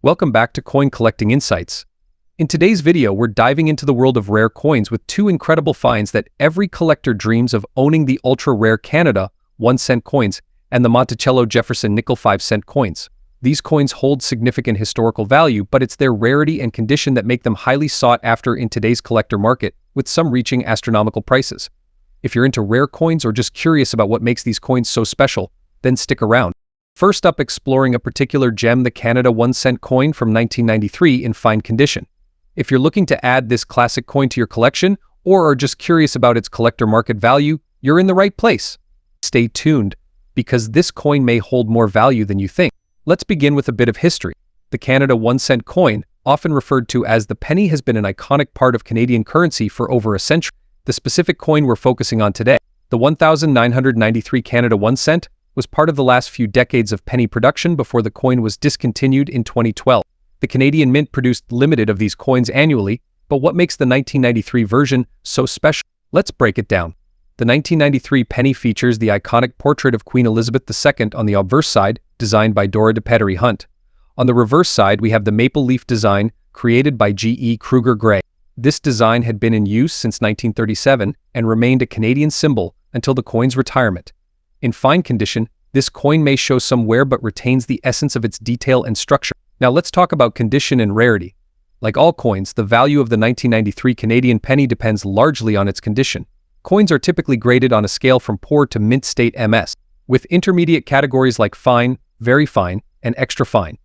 Welcome back to Coin Collecting Insights. In today's video, we're diving into the world of rare coins with two incredible finds that every collector dreams of owning: the ultra-rare Canada 1-cent coins and the Monticello Jefferson nickel 5-cent coins. These coins hold significant historical value, but it's their rarity and condition that make them highly sought after in today's collector market, with some reaching astronomical prices. If you're into rare coins or just curious about what makes these coins so special, then stick around. First up, exploring a particular gem, the Canada 1-cent coin from 1993 in fine condition. If you're looking to add this classic coin to your collection or are just curious about its collector market value, you're in the right place. Stay tuned, because this coin may hold more value than you think. Let's begin with a bit of history. The Canada 1-cent coin, often referred to as the penny, has been an iconic part of Canadian currency for over a century. The specific coin we're focusing on today, the 1993 Canada 1-cent, was part of the last few decades of penny production before the coin was discontinued in 2012. The Canadian Mint produced limited of these coins annually, but what makes the 1993 version so special? Let's break it down. The 1993 penny features the iconic portrait of Queen Elizabeth II on the obverse side, designed by Dora de Pettery Hunt. On the reverse side, we have the maple leaf design, created by G.E. Kruger Gray. This design had been in use since 1937 and remained a Canadian symbol until the coin's retirement. In fine condition, this coin may show some wear but retains the essence of its detail and structure. Now let's talk about condition and rarity. Like all coins, the value of the 1993 Canadian penny depends largely on its condition. Coins are typically graded on a scale from poor to mint state MS, with intermediate categories like fine, very fine, and extra fine.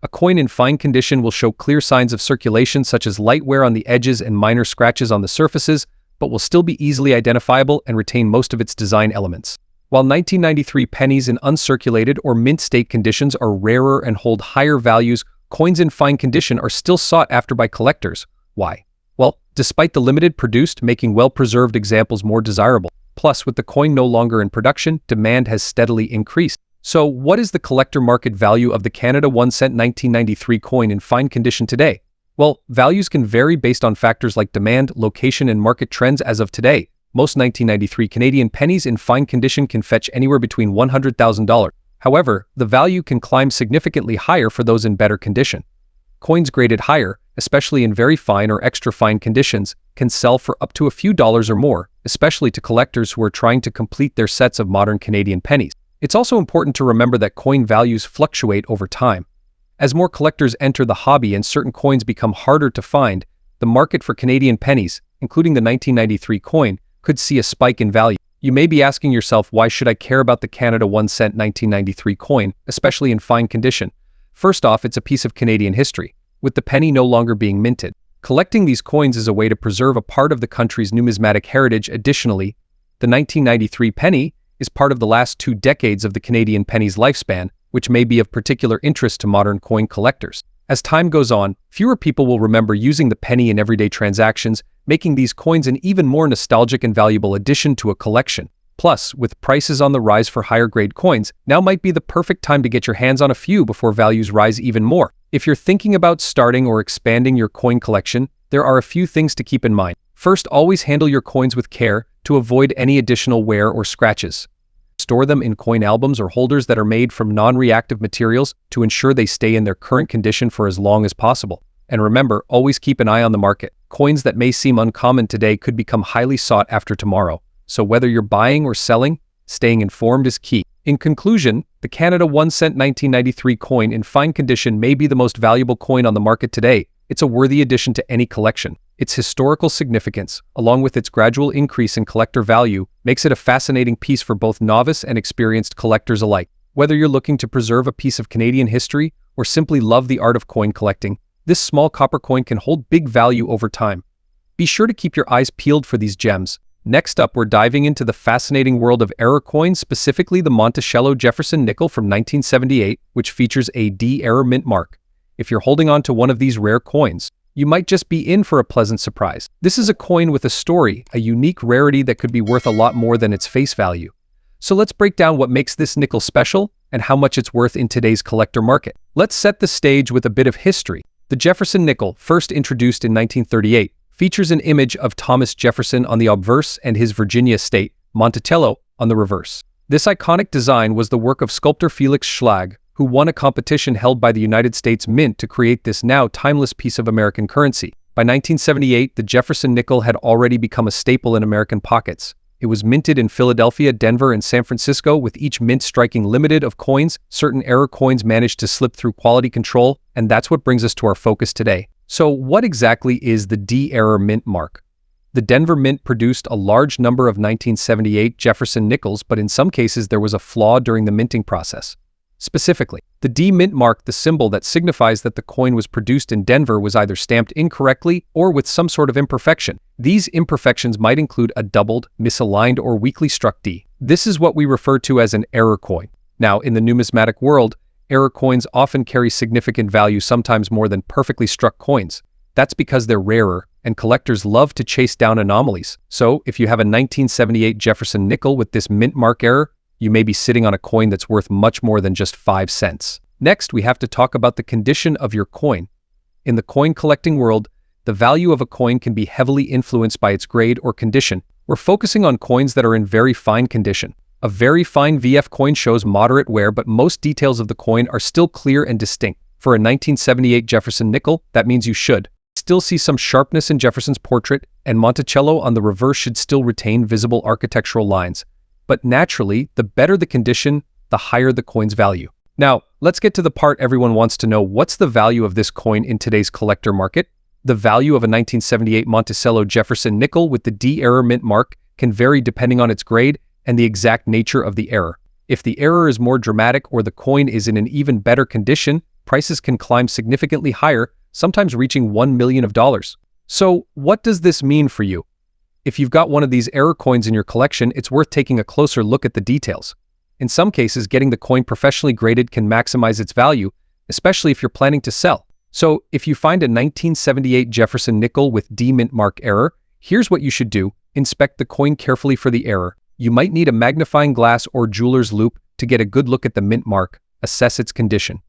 A coin in fine condition will show clear signs of circulation such as light wear on the edges and minor scratches on the surfaces, but will still be easily identifiable and retain most of its design elements. While 1993 pennies in uncirculated or mint state conditions are rarer and hold higher values, coins in fine condition are still sought after by collectors. Why? Well, despite the limited produced, making well-preserved examples more desirable. Plus, with the coin no longer in production, demand has steadily increased. So, what is the collector market value of the Canada 1-cent 1993 coin in fine condition today? Well, values can vary based on factors like demand, location, and market trends. As of today, most 1993 Canadian pennies in fine condition can fetch anywhere between $100,000. However, the value can climb significantly higher for those in better condition. Coins graded higher, especially in very fine or extra fine conditions, can sell for up to a few dollars or more, especially to collectors who are trying to complete their sets of modern Canadian pennies. It's also important to remember that coin values fluctuate over time. As more collectors enter the hobby and certain coins become harder to find, the market for Canadian pennies, including the 1993 coin, could see a spike in value. You may be asking yourself, why should I care about the Canada 1-cent 1993 coin, especially in fine condition? First off, it's a piece of Canadian history, with the penny no longer being minted. Collecting these coins is a way to preserve a part of the country's numismatic heritage. Additionally, the 1993 penny is part of the last 2 decades of the Canadian penny's lifespan, which may be of particular interest to modern coin collectors. As time goes on, fewer people will remember using the penny in everyday transactions, making these coins an even more nostalgic and valuable addition to a collection. Plus, with prices on the rise for higher-grade coins, now might be the perfect time to get your hands on a few before values rise even more. If you're thinking about starting or expanding your coin collection, there are a few things to keep in mind. First, always handle your coins with care to avoid any additional wear or scratches. Store them in coin albums or holders that are made from non-reactive materials to ensure they stay in their current condition for as long as possible. And remember, always keep an eye on the market. Coins that may seem uncommon today could become highly sought after tomorrow. So whether you're buying or selling, staying informed is key. In conclusion, the Canada 1-cent 1993 coin in fine condition may be the most valuable coin on the market today. It's a worthy addition to any collection. Its historical significance, along with its gradual increase in collector value, makes it a fascinating piece for both novice and experienced collectors alike. Whether you're looking to preserve a piece of Canadian history or simply love the art of coin collecting, this small copper coin can hold big value over time. Be sure to keep your eyes peeled for these gems. Next up, we're diving into the fascinating world of error coins, specifically the Monticello Jefferson nickel from 1978, which features a D-error mint mark. If you're holding on to one of these rare coins, you might just be in for a pleasant surprise. This is a coin with a story, a unique rarity that could be worth a lot more than its face value. So let's break down what makes this nickel special and how much it's worth in today's collector market. Let's set the stage with a bit of history. The Jefferson nickel, first introduced in 1938, features an image of Thomas Jefferson on the obverse and his Virginia estate, Monticello, on the reverse. This iconic design was the work of sculptor Felix Schlag, who won a competition held by the United States Mint to create this now timeless piece of American currency. By 1978, the Jefferson nickel had already become a staple in American pockets. It was minted in Philadelphia, Denver, and San Francisco, with each mint striking limited of coins. Certain error coins managed to slip through quality control, and that's what brings us to our focus today. So what exactly is the D error mint mark? The Denver Mint produced a large number of 1978 Jefferson nickels, but in some cases there was a flaw during the minting process. Specifically, the D mint mark, the symbol that signifies that the coin was produced in Denver, was either stamped incorrectly or with some sort of imperfection. These imperfections might include a doubled, misaligned, or weakly struck D. This is what we refer to as an error coin. Now, in the numismatic world, error coins often carry significant value, sometimes more than perfectly struck coins. That's because they're rarer, and collectors love to chase down anomalies. So, if you have a 1978 Jefferson nickel with this mint mark error, you may be sitting on a coin that's worth much more than just 5 cents. Next, we have to talk about the condition of your coin. In the coin collecting world, the value of a coin can be heavily influenced by its grade or condition. We're focusing on coins that are in very fine condition. A very fine VF coin shows moderate wear, but most details of the coin are still clear and distinct. For a 1978 Jefferson nickel, that means you should still see some sharpness in Jefferson's portrait, and Monticello on the reverse should still retain visible architectural lines. But naturally, the better the condition, the higher the coin's value. Now, let's get to the part everyone wants to know. What's the value of this coin in today's collector market? The value of a 1978 Monticello Jefferson nickel with the D error mint mark can vary depending on its grade and the exact nature of the error. If the error is more dramatic or the coin is in an even better condition, prices can climb significantly higher, sometimes reaching $1 million. So, what does this mean for you? If you've got one of these error coins in your collection, it's worth taking a closer look at the details. In some cases, getting the coin professionally graded can maximize its value, especially if you're planning to sell. So, if you find a 1978 Jefferson nickel with D mint mark error, here's what you should do. Inspect the coin carefully for the error. You might need a magnifying glass or jeweler's loupe to get a good look at the mint mark, assess its condition,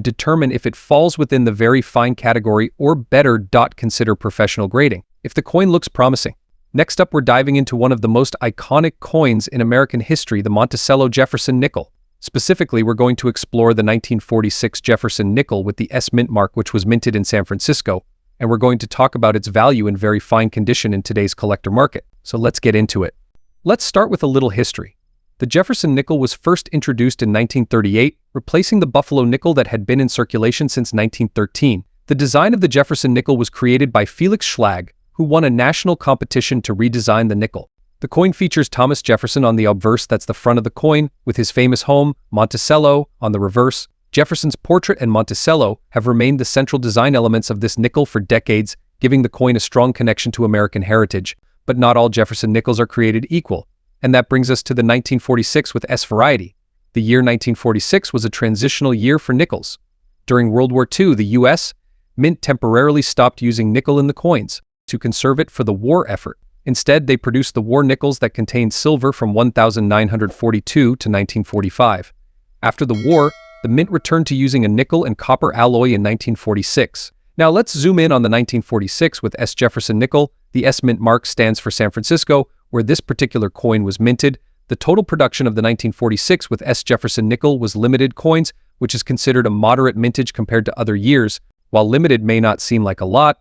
determine if it falls within the very fine category or better. Consider professional grading if the coin looks promising. Next up, we're diving into one of the most iconic coins in American history, the Monticello Jefferson nickel. Specifically, we're going to explore the 1946 Jefferson nickel with the S mint mark, which was minted in San Francisco, and we're going to talk about its value in very fine condition in today's collector market. So let's get into it. Let's start with a little history. The Jefferson nickel was first introduced in 1938, replacing the Buffalo nickel that had been in circulation since 1913. The design of the Jefferson nickel was created by Felix Schlag, who won a national competition to redesign the nickel. The coin features Thomas Jefferson on the obverse, that's the front of the coin, with his famous home, Monticello, on the reverse. Jefferson's portrait and Monticello have remained the central design elements of this nickel for decades, giving the coin a strong connection to American heritage. But not all Jefferson nickels are created equal. And that brings us to the 1946 with S variety. The year 1946 was a transitional year for nickels. During World War II, the U.S. Mint temporarily stopped using nickel in the coins to conserve it for the war effort. Instead, they produced the war nickels that contained silver from 1942 to 1945. After the war, the Mint returned to using a nickel and copper alloy in 1946. Now let's zoom in on the 1946 with S Jefferson nickel. The S mint mark stands for San Francisco, where this particular coin was minted. The total production of the 1946 with S Jefferson nickel was limited coins, which is considered a moderate mintage compared to other years. While limited may not seem like a lot,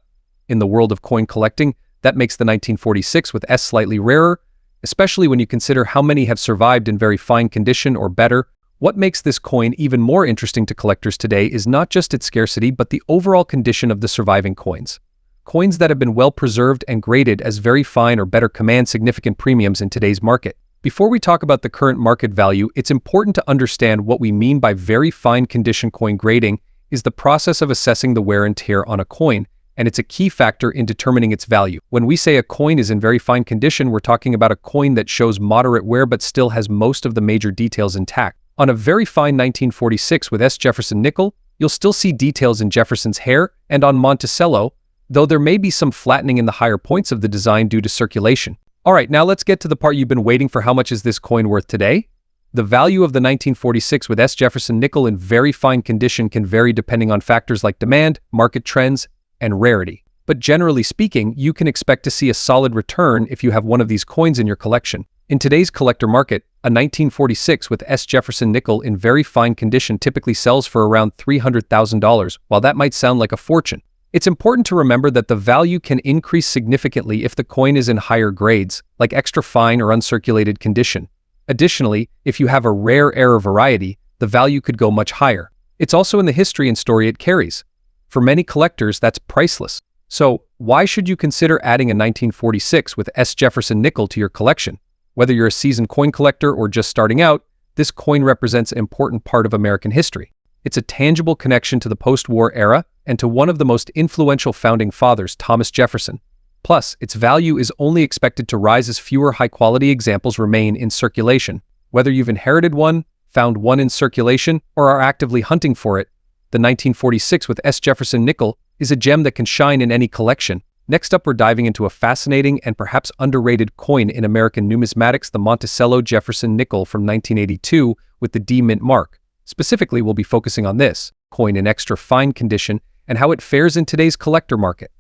in the world of coin collecting, that makes the 1946 with S slightly rarer, especially when you consider how many have survived in very fine condition or better. What makes this coin even more interesting to collectors today is not just its scarcity, but the overall condition of the surviving coins. Coins that have been well preserved and graded as very fine or better command significant premiums in today's market. Before we talk about the current market value, it's important to understand what we mean by very fine condition. Coin grading is the process of assessing the wear and tear on a coin, and it's a key factor in determining its value. When we say a coin is in very fine condition, we're talking about a coin that shows moderate wear but still has most of the major details intact. On a very fine 1946 with S Jefferson nickel, you'll still see details in Jefferson's hair, and on Monticello, though there may be some flattening in the higher points of the design due to circulation. Alright, now let's get to the part you've been waiting for. How much is this coin worth today? The value of the 1946 with S Jefferson nickel in very fine condition can vary depending on factors like demand, market trends, and rarity. But generally speaking, you can expect to see a solid return if you have one of these coins in your collection. In today's collector market, A 1946 with S Jefferson nickel in very fine condition typically sells for around $300,000. While that might sound like a fortune, it's important to remember that the value can increase significantly if the coin is in higher grades, like extra fine or uncirculated condition. Additionally, if you have a rare era variety, the value could go much higher. It's also in the history and story it carries. For many collectors, that's priceless. So, why should you consider adding a 1946 with S Jefferson nickel to your collection? Whether you're a seasoned coin collector or just starting out, this coin represents an important part of American history. It's a tangible connection to the post-war era and to one of the most influential founding fathers, Thomas Jefferson. Plus, its value is only expected to rise as fewer high-quality examples remain in circulation. Whether you've inherited one, found one in circulation, or are actively hunting for it, the 1946 with S Jefferson nickel is a gem that can shine in any collection. Next up, we're diving into a fascinating and perhaps underrated coin in American numismatics, the Monticello Jefferson nickel from 1982 with the D mint mark. Specifically, we'll be focusing on this coin in extra fine condition and how it fares in today's collector market.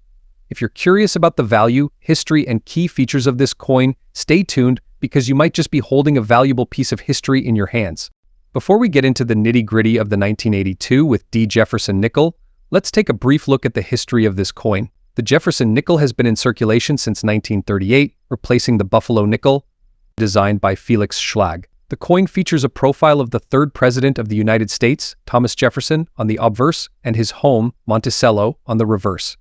If you're curious about the value, history, and key features of this coin, stay tuned because you might just be holding a valuable piece of history in your hands. Before we get into the nitty-gritty of the 1982 with D Jefferson nickel, let's take a brief look at the history of this coin. The Jefferson nickel has been in circulation since 1938, replacing the Buffalo nickel, designed by Felix Schlag. The coin features a profile of the third president of the United States, Thomas Jefferson, on the obverse, and his home, Monticello, on the reverse.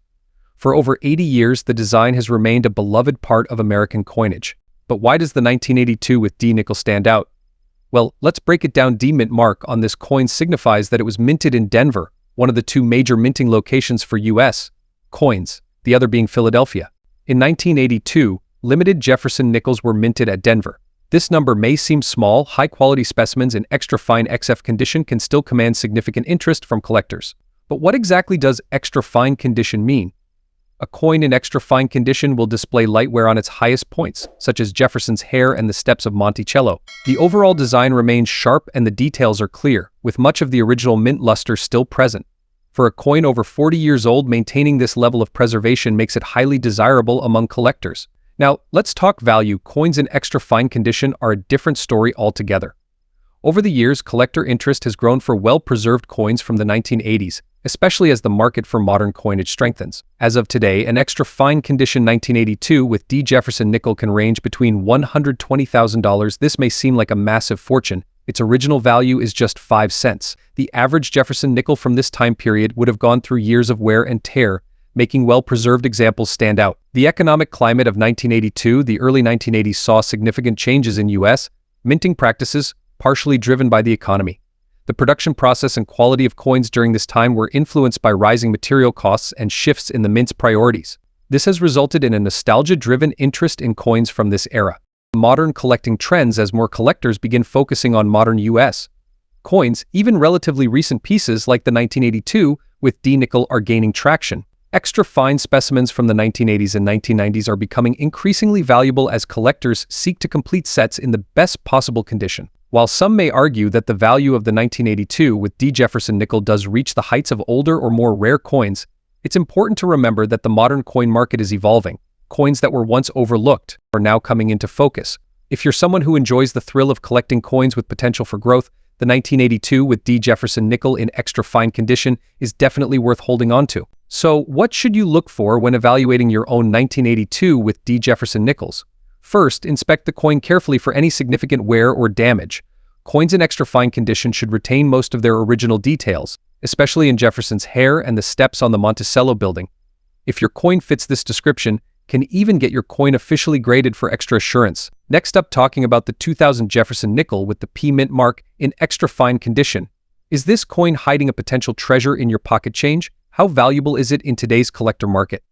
For over 80 years, the design has remained a beloved part of American coinage. But why does the 1982 with D nickel stand out? Well, let's break it down. D mint mark on this coin signifies that it was minted in Denver, one of the two major minting locations for U.S. coins, the other being Philadelphia. In 1982, limited Jefferson nickels were minted at Denver. This number may seem small. High-quality specimens in extra fine XF condition can still command significant interest from collectors. But what exactly does extra fine condition mean? A coin in extra fine condition will display light wear on its highest points, such as Jefferson's hair and the steps of Monticello. The overall design remains sharp and the details are clear, with much of the original mint luster still present. For a coin over 40 years old, maintaining this level of preservation makes it highly desirable among collectors. Now, let's talk value. Coins in extra fine condition are a different story altogether. Over the years, collector interest has grown for well-preserved coins from the 1980s, especially as the market for modern coinage strengthens. As of today, an extra fine condition 1982 with D Jefferson nickel can range between $120,000. This may seem like a massive fortune. Its original value is just 5 cents. The average Jefferson nickel from this time period would have gone through years of wear and tear, making well-preserved examples stand out. The economic climate of 1982, the early 1980s saw significant changes in U.S. minting practices, partially driven by the economy. The production process and quality of coins during this time were influenced by rising material costs and shifts in the mint's priorities. This has resulted in a nostalgia-driven interest in coins from this era. Modern collecting trends as more collectors begin focusing on modern U.S. coins, even relatively recent pieces like the 1982 with D nickel are gaining traction. Extra fine specimens from the 1980s and 1990s are becoming increasingly valuable as collectors seek to complete sets in the best possible condition. While some may argue that the value of the 1982 with D Jefferson nickel does reach the heights of older or more rare coins, it's important to remember that the modern coin market is evolving. Coins that were once overlooked are now coming into focus. If you're someone who enjoys the thrill of collecting coins with potential for growth, the 1982 with D Jefferson nickel in extra fine condition is definitely worth holding on to. So, what should you look for when evaluating your own 1982 with D Jefferson nickels? First, inspect the coin carefully for any significant wear or damage. Coins in extra fine condition should retain most of their original details, especially in Jefferson's hair and the steps on the Monticello building. If your coin fits this description, can even get your coin officially graded for extra assurance. Next up, talking about the 2000 Jefferson nickel with the P mint mark in extra fine condition. Is this coin hiding a potential treasure in your pocket change? How valuable is it in today's collector market?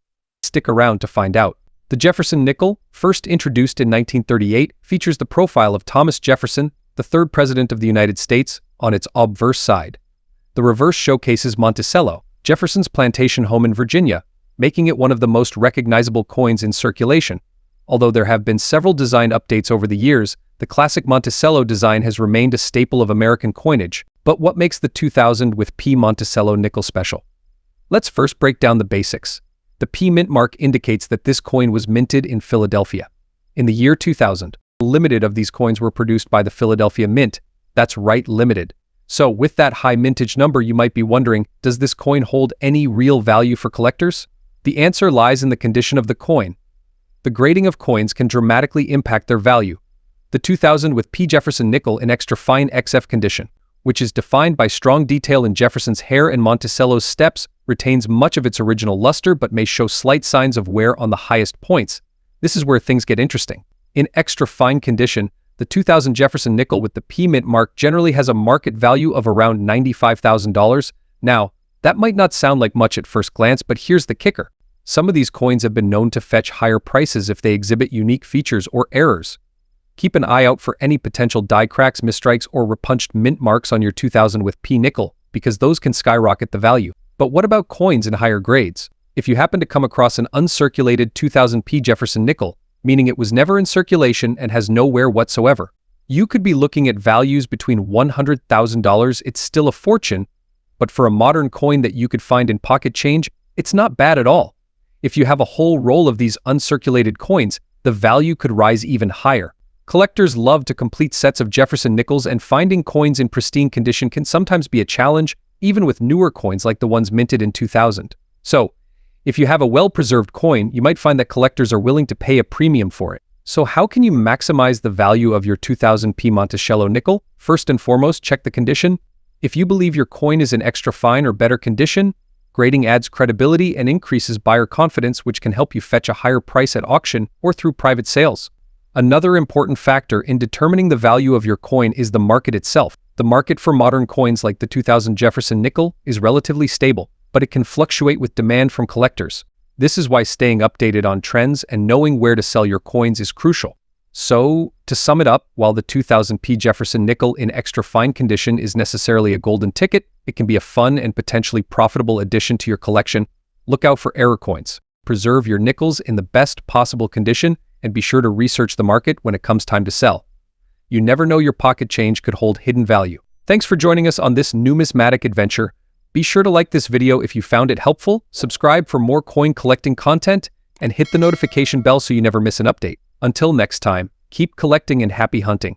Stick around to find out. The Jefferson nickel, first introduced in 1938, features the profile of Thomas Jefferson, the third president of the United States, on its obverse side. The reverse showcases Monticello, Jefferson's plantation home in Virginia, making it one of the most recognizable coins in circulation. Although there have been several design updates over the years, the classic Monticello design has remained a staple of American coinage. But what makes the 2000 with P Monticello nickel special? Let's first break down the basics. The P mint mark indicates that this coin was minted in Philadelphia. In the year 2000, Limited of these coins were produced by the Philadelphia Mint. That's right, limited. So with that high mintage number, you might be wondering, does this coin hold any real value for collectors? The answer lies in the condition of the coin. The grading of coins can dramatically impact their value. The 2000 with P Jefferson nickel in extra fine XF condition, which is defined by strong detail in Jefferson's hair and Monticello's steps, retains much of its original luster but may show slight signs of wear on the highest points. This is where things get interesting. In extra fine condition, the 2000 Jefferson nickel with the P Mint mark generally has a market value of around $95,000. Now, that might not sound like much at first glance, but here's the kicker. Some of these coins have been known to fetch higher prices if they exhibit unique features or errors. Keep an eye out for any potential die cracks, misstrikes, or repunched mint marks on your 2000 with P nickel, because those can skyrocket the value. But what about coins in higher grades? If you happen to come across an uncirculated 2000 P Jefferson nickel, meaning it was never in circulation and has no wear whatsoever, you could be looking at values between $100,000. It's still a fortune, but for a modern coin that you could find in pocket change, it's not bad at all. If you have a whole roll of these uncirculated coins, the value could rise even higher. Collectors love to complete sets of Jefferson nickels, and finding coins in pristine condition can sometimes be a challenge, even with newer coins like the ones minted in 2000. So, if you have a well-preserved coin, you might find that collectors are willing to pay a premium for it. So how can you maximize the value of your 2000 P Monticello nickel? First and foremost, check the condition. If you believe your coin is in extra fine or better condition, grading adds credibility and increases buyer confidence, which can help you fetch a higher price at auction or through private sales. Another important factor in determining the value of your coin is the market itself. The market for modern coins like the 2000 Jefferson nickel is relatively stable, but it can fluctuate with demand from collectors. This is why staying updated on trends and knowing where to sell your coins is crucial. So, to sum it up, while the 2000 P Jefferson nickel in extra fine condition is necessarily a golden ticket, it can be a fun and potentially profitable addition to your collection. Look out for error coins. Preserve your nickels in the best possible condition and be sure to research the market when it comes time to sell. You never know, your pocket change could hold hidden value. Thanks for joining us on this numismatic adventure. Be sure to like this video if you found it helpful, subscribe for more coin collecting content, and hit the notification bell so you never miss an update. Until next time, keep collecting and happy hunting.